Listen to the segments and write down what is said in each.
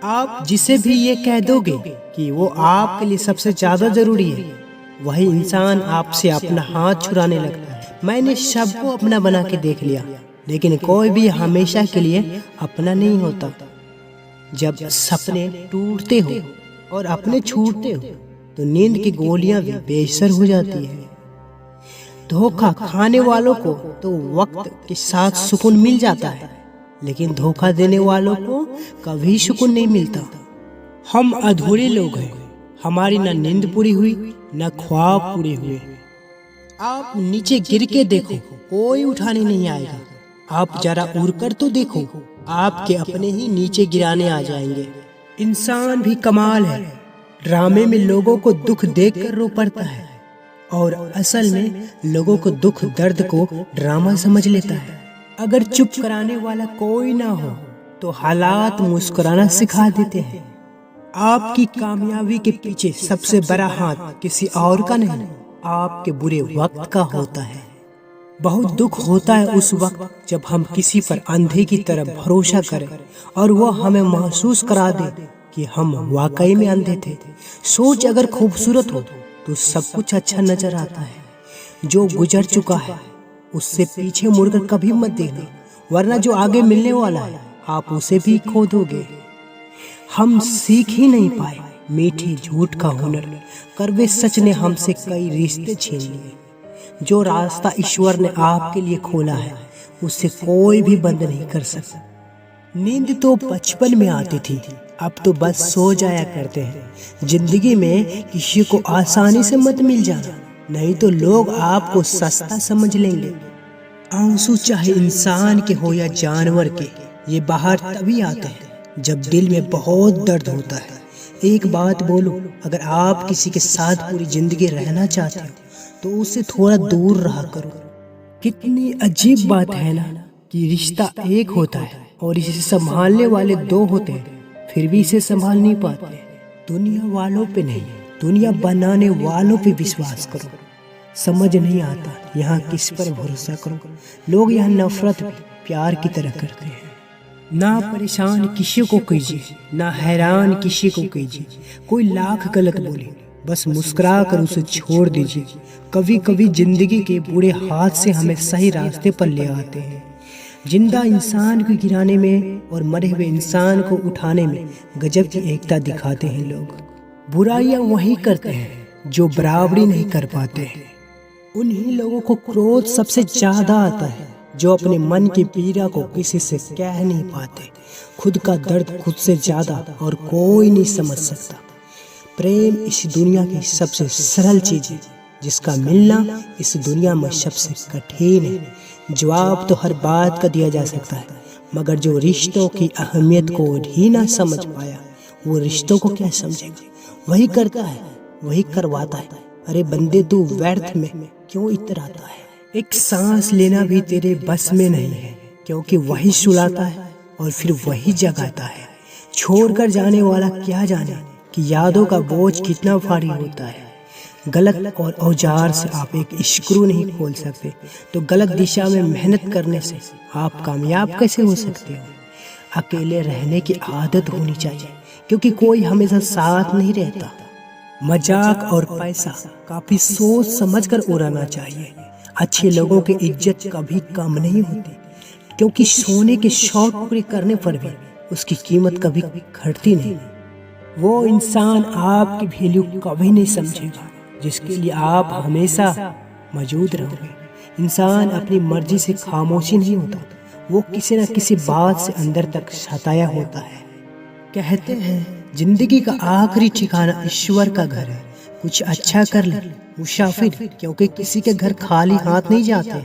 आप जिसे भी ये कह दोगे कि वो आपके लिए सबसे ज्यादा जरूरी है, वही इंसान आपसे अपना हाथ छुड़ाने लगता है। मैंने सबको अपना बना के देख लिया, लेकिन कोई भी हमेशा के लिए अपना नहीं होता। जब सपने टूटते हो और अपने छूटते हो, तो नींद की गोलियां भी बेअसर हो जाती है। धोखा खाने वालों को तो वक्त के साथ सुकून मिल जाता है, लेकिन धोखा देने वालों को कभी सुकून नहीं मिलता। हम अधूरे लोग हैं, हमारी न नींद पूरी हुई न ख्वाब पूरे हुए। आप नीचे गिर के देखो, कोई उठाने नहीं आएगा। आप जरा उड़कर तो देखो, आपके अपने ही नीचे गिराने आ जाएंगे। इंसान भी कमाल है, ड्रामे में लोगों को दुख देखकर रो पड़ता है, और असल में लोगों को दुख दर्द को ड्रामा समझ लेता है। अगर चुप कराने वाला कोई ना हो, तो हालात मुस्कुराना सिखा देते हैं। आपकी कामयाबी के पीछे सबसे बड़ा हाथ किसी और का नहीं, आपके बुरे वक्त का होता है। बहुत दुख होता है उस वक्त जब हम किसी पर अंधे की तरह भरोसा करें और वो हमें महसूस करा दे कि हम वाकई में अंधे थे। सोच अगर खूबसूरत हो तो सब कुछ अच्छा नजर आता है। जो गुजर चुका है उससे पीछे मुड़कर कभी मत देखना, वरना जो आगे मिलने वाला है आप उसे भी खो दोगे। हम सीख ही नहीं पाए मीठे झूठ का हुनर, कड़वे सच ने हमसे कई रिश्ते छीन लिए। जो रास्ता ईश्वर ने आपके लिए खोला है, उसे कोई भी बंद नहीं कर सकता। नींद तो बचपन में आती थी, अब तो बस सो जाया करते हैं। जिंदगी में किसी को आसानी से मत मिल जाना, नहीं तो लोग आपको सस्ता समझ लेंगे। आंसू चाहे इंसान के हो या जानवर के, ये बाहर तभी आते हैं जब दिल में बहुत दर्द होता है। एक बात बोलो, अगर आप किसी के साथ पूरी जिंदगी रहना चाहते हो तो उससे थोड़ा दूर रहा करो। कितनी अजीब बात है ना कि रिश्ता एक होता है और इसे संभालने वाले दो होते हैं, फिर भी इसे संभाल नहीं पाते। दुनिया वालों पे नहीं, दुनिया बनाने वालों पे विश्वास करो। समझ नहीं आता यहाँ किस पर भरोसा करो। लोग यहाँ नफरत भी प्यार की तरह करते हैं। ना परेशान किसी को कीजिए, ना हैरान किसी को कीजिए। कोई लाख गलत बोले, बस मुस्कुरा कर उसे छोड़ दीजिए। कभी कभी जिंदगी के बुरे हाथ से हमें सही रास्ते पर ले आते हैं। जिंदा इंसान को गिराने में और मरे हुए इंसान को उठाने में गजब की एकता दिखाते हैं लोग। बुराइयां वही करते हैं जो बराबरी नहीं कर पाते हैं। उन्हीं लोगों को क्रोध सबसे ज्यादा आता है जो अपने मन की पीड़ा को किसी से कह नहीं पाते। खुद का दर्द खुद से ज्यादा और कोई नहीं समझ सकता। प्रेम इस दुनिया की सबसे सरल चीज है, जिसका मिलना इस दुनिया में सबसे कठिन है। जवाब तो हर बात का दिया जा सकता है, मगर जो रिश्तों की अहमियत को ही ना समझ पाया, वो रिश्तों को क्या समझेगा। वही करता है, वही करवाता है। अरे बंदे, तू व्यर्थ में क्यों इतराता है। एक सांस लेना भी तेरे बस में नहीं है, क्योंकि वही सुलाता है और फिर वही जगाता है। छोड़कर जाने वाला क्या जाने कि यादों का बोझ कितना भारी होता है। गलत और औजार से आप एक स्क्रू नहीं खोल सकते, तो गलत दिशा में मेहनत करने से आप कामयाब कैसे हो सकते हो। अकेले रहने की आदत होनी चाहिए, क्योंकि कोई हमेशा साथ नहीं रहता। मजाक और पैसा काफी सोच समझकर उड़ाना चाहिए। अच्छे लोगों की इज्जत कभी कम नहीं होती, क्योंकि सोने के शौक पूरे करने पर भी उसकी कीमत कभी घटती नहीं। वो इंसान आपकी वैल्यू कभी नहीं समझेगा जिसके लिए आप हमेशा मौजूद रहोगे। इंसान अपनी मर्जी से खामोशी नहीं होता, वो किसी न किसी बात से अंदर तक सताया होता है। कहते हैं जिंदगी का आखिरी ठिकाना ईश्वर का घर है। कुछ अच्छा कर ले मुसाफिर, क्योंकि किसी के घर खाली हाथ नहीं जाते।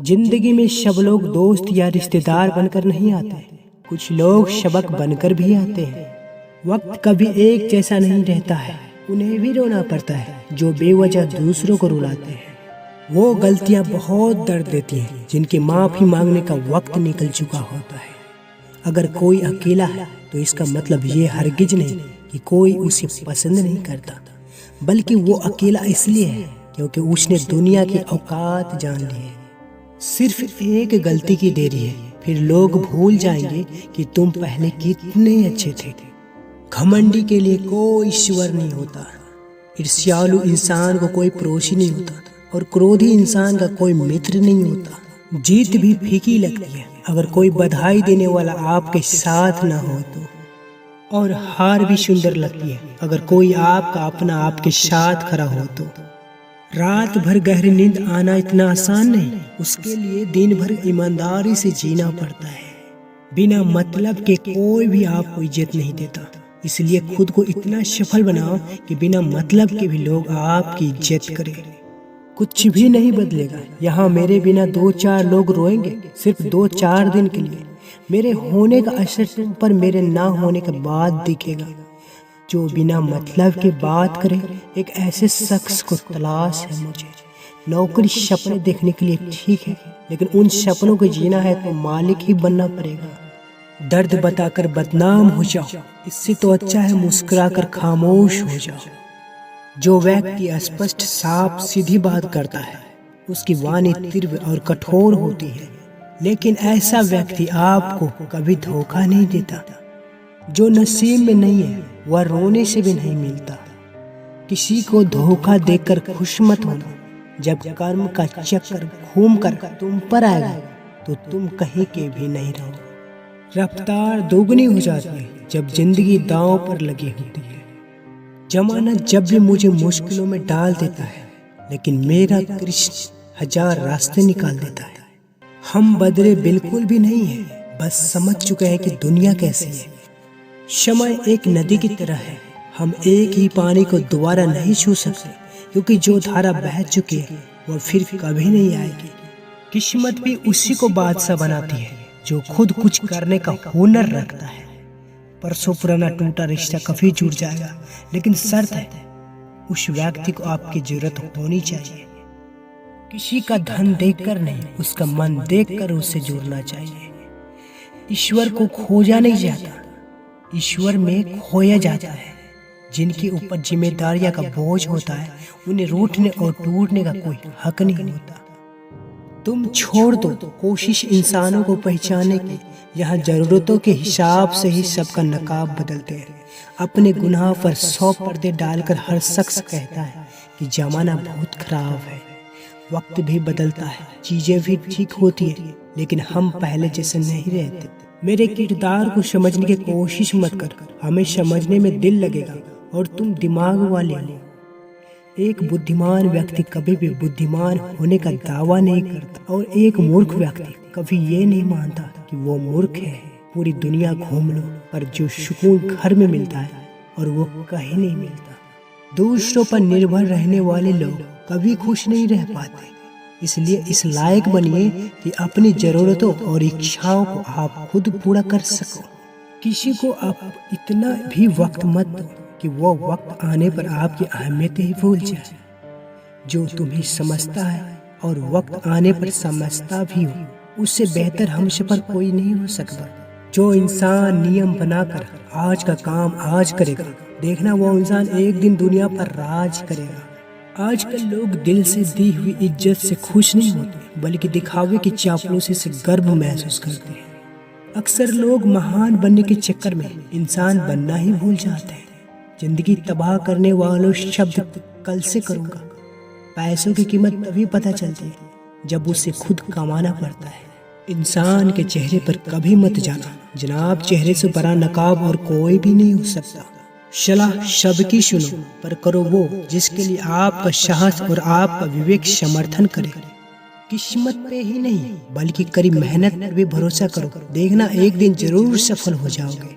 जिंदगी में सब लोग दोस्त या रिश्तेदार बनकर नहीं आते, कुछ लोग सबक बनकर भी आते हैं। वक्त कभी एक जैसा नहीं रहता है, उन्हें भी रोना पड़ता है जो बेवजह दूसरों को रुलाते हैं। वो गलतियां बहुत दर्द देती हैं जिनकी माफी मांगने का वक्त निकल चुका होता है। अगर कोई अकेला है तो इसका मतलब ये हरगिज नहीं कि कोई उसे पसंद नहीं करता, बल्कि वो अकेला इसलिए है क्योंकि उसने दुनिया की औकात जान ली है। सिर्फ एक गलती की देरी है, फिर लोग भूल जाएंगे कि तुम पहले कितने अच्छे थे। घमंडी के लिए कोई ईश्वर नहीं होता, ईर्ष्यालु इंसान को कोई पड़ोसी नहीं होता और क्रोधी इंसान का कोई मित्र नहीं होता। जीत भी फीकी लगती है अगर कोई बधाई देने वाला आपके साथ ना हो तो, और हार भी सुंदर लगती है अगर कोई आपका अपना आपके साथ खड़ा हो तो। रात भर गहरी नींद आना इतना आसान नहीं, उसके लिए दिन भर ईमानदारी से जीना पड़ता है। बिना मतलब के कोई भी आपको इज्जत नहीं देता, इसलिए खुद को इतना सफल बनाओ कि बिना मतलब के भी लोग आपकी इज्जत करें। कुछ भी नहीं बदलेगा, यहाँ मेरे बिना 2-4 लोग रोएंगे, सिर्फ 2-4 दिन के लिए। मेरे होने का असर तुम पर मेरे ना होने के बाद दिखेगा। जो बिना मतलब के बात करे, एक ऐसे शख्स को तलाश है मुझे। नौकरी सपने देखने के लिए ठीक है, लेकिन उन सपनों को जीना है तो मालिक ही बनना पड़ेगा। दर्द बताकर बदनाम हो जाओ, इससे तो अच्छा है मुस्कुराकर खामोश हो जाओ। जो व्यक्ति स्पष्ट साफ सीधी बात करता है, उसकी वाणी तीव्र और कठोर होती है, लेकिन ऐसा व्यक्ति आपको कभी धोखा नहीं देता। जो नसीब में नहीं है वह रोने से भी नहीं मिलता। किसी को धोखा देकर खुश मत होना, जब कर्म का चक्कर घूमकर तुम पर आएगा तो तुम कहीं के भी नहीं रहो। रफ्तार दोगुनी हो जाती है जब जिंदगी दांव पर लगी होती है। जमाना जब भी मुझे मुश्किलों में डाल देता है, लेकिन मेरा कृष्ण 1000 रास्ते निकाल देता है। हम बदले बिल्कुल भी नहीं है, बस समझ चुके हैं कि दुनिया कैसी है। समय एक नदी की तरह है, हम एक ही पानी को दोबारा नहीं छू सकते, क्योंकि जो धारा बह चुकी है वह फिर कभी नहीं आएगी। किस्मत भी उसी को बादशाह बनाती है जो खुद कुछ करने का हुनर रखता है। परसों पुराना टूटा रिश्ता कभी जुड़ जाएगा, लेकिन शर्त है उस व्यक्ति को आपकी जरूरत होनी चाहिए। किसी का धन देखकर नहीं, उसका मन देखकर उससे जुड़ना चाहिए। ईश्वर को खोजा नहीं जाता, ईश्वर में खोया जाता है। जिनके ऊपर जिम्मेदारियां का बोझ होता है, उन्हें रूठने और टूटने का कोई हक नहीं होता। तुम छोड़ दो कोशिश इंसानों को पहचानने की, यहाँ जरूरतों के हिसाब से ही सबका नकाब बदलते हैं। अपने गुनाह पर 100 पर्दे डालकर हर शख्स कहता है कि जमाना बहुत खराब है। वक्त भी बदलता है, चीजें भी ठीक होती है, लेकिन हम पहले जैसे नहीं रहते। मेरे किरदार को समझने की कोशिश मत कर, हमें समझने में दिल लगेगा और तुम दिमाग वाले हो। एक बुद्धिमान व्यक्ति कभी भी बुद्धिमान होने का दावा नहीं करता, और एक मूर्ख व्यक्ति कभी ये नहीं मानता कि वो मूर्ख है। पूरी दुनिया घूम लो, पर जो सुकून घर में मिलता है और वो कहीं नहीं मिलता। दूसरों पर निर्भर रहने वाले लोग कभी खुश नहीं रह पाते, इसलिए इस लायक बनिए कि अपनी जरूरतों और इच्छाओं को आप खुद पूरा कर सको। किसी को आप इतना भी वक्त मत दो कि वो वक्त आने पर आपकी अहमियत ही भूल जाए। जो तुम्हें समझता है और वक्त आने पर समझता भी हो, उससे बेहतर हमसे पर कोई नहीं हो सकता। जो इंसान नियम बनाकर आज का काम आज करेगा, देखना वो इंसान एक दिन दुनिया पर राज करेगा। आजकल लोग दिल से दी हुई इज्जत से खुश नहीं होते, बल्कि दिखावे की चापलूसी से गर्व महसूस करते हैं। अक्सर लोग महान बनने के चक्कर में इंसान बनना ही भूल जाते हैं। जिंदगी तबाह करने वालों शब्द कल से करूँगा। पैसों की कीमत तभी पता चलती है जब उसे खुद कमाना पड़ता है। इंसान के चेहरे पर कभी मत जाना जनाब, चेहरे से बड़ा नकाब और कोई भी नहीं हो सकता। सलाह सबकी सुनो, पर करो वो जिसके लिए आपका साहस और आपका विवेक समर्थन करे। किस्मत पे ही नहीं बल्कि कड़ी मेहनत पर भी भरोसा करो, देखना एक दिन जरूर सफल हो जाओगे।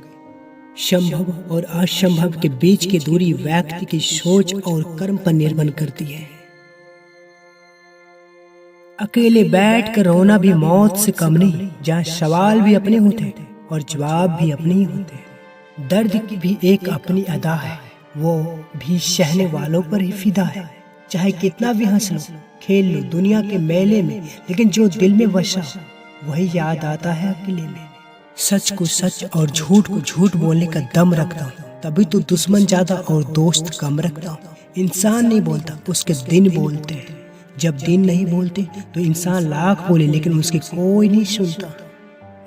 संभव और असंभव के बीच की दूरी व्यक्ति की सोच और कर्म पर निर्भर करती है। अकेले बैठ कर रोना भी मौत से कम नहीं, जहाँ सवाल भी अपने होते हैं और जवाब भी अपने ही होते हैं। दर्द की भी एक अपनी अदा है, वो भी सहने वालों पर ही फिदा है। चाहे कितना भी हंस लो, खेल लो दुनिया के मेले में, लेकिन जो दिल में वसा वही याद आता है अकेले में। सच को सच और झूठ को झूठ बोलने का दम रखता हूँ, तभी तो दुश्मन ज्यादा और दोस्त कम रखता हूँ। इंसान नहीं बोलता, उसके दिन बोलते हैं। जब दिन नहीं बोलते तो इंसान लाख बोले, लेकिन उसकी कोई नहीं सुनता।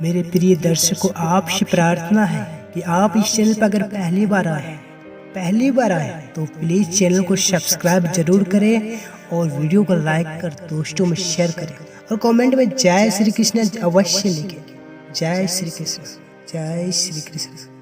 मेरे प्रिय दर्शकों, आपसे प्रार्थना है कि आप इस चैनल पर अगर पहली बार आए तो प्लीज़ चैनल को सब्सक्राइब जरूर करें और वीडियो को लाइक कर दोस्तों में शेयर करें और कमेंट में जय श्री कृष्ण अवश्य लिखें। जय श्री कृष्ण, जय श्री कृष्ण।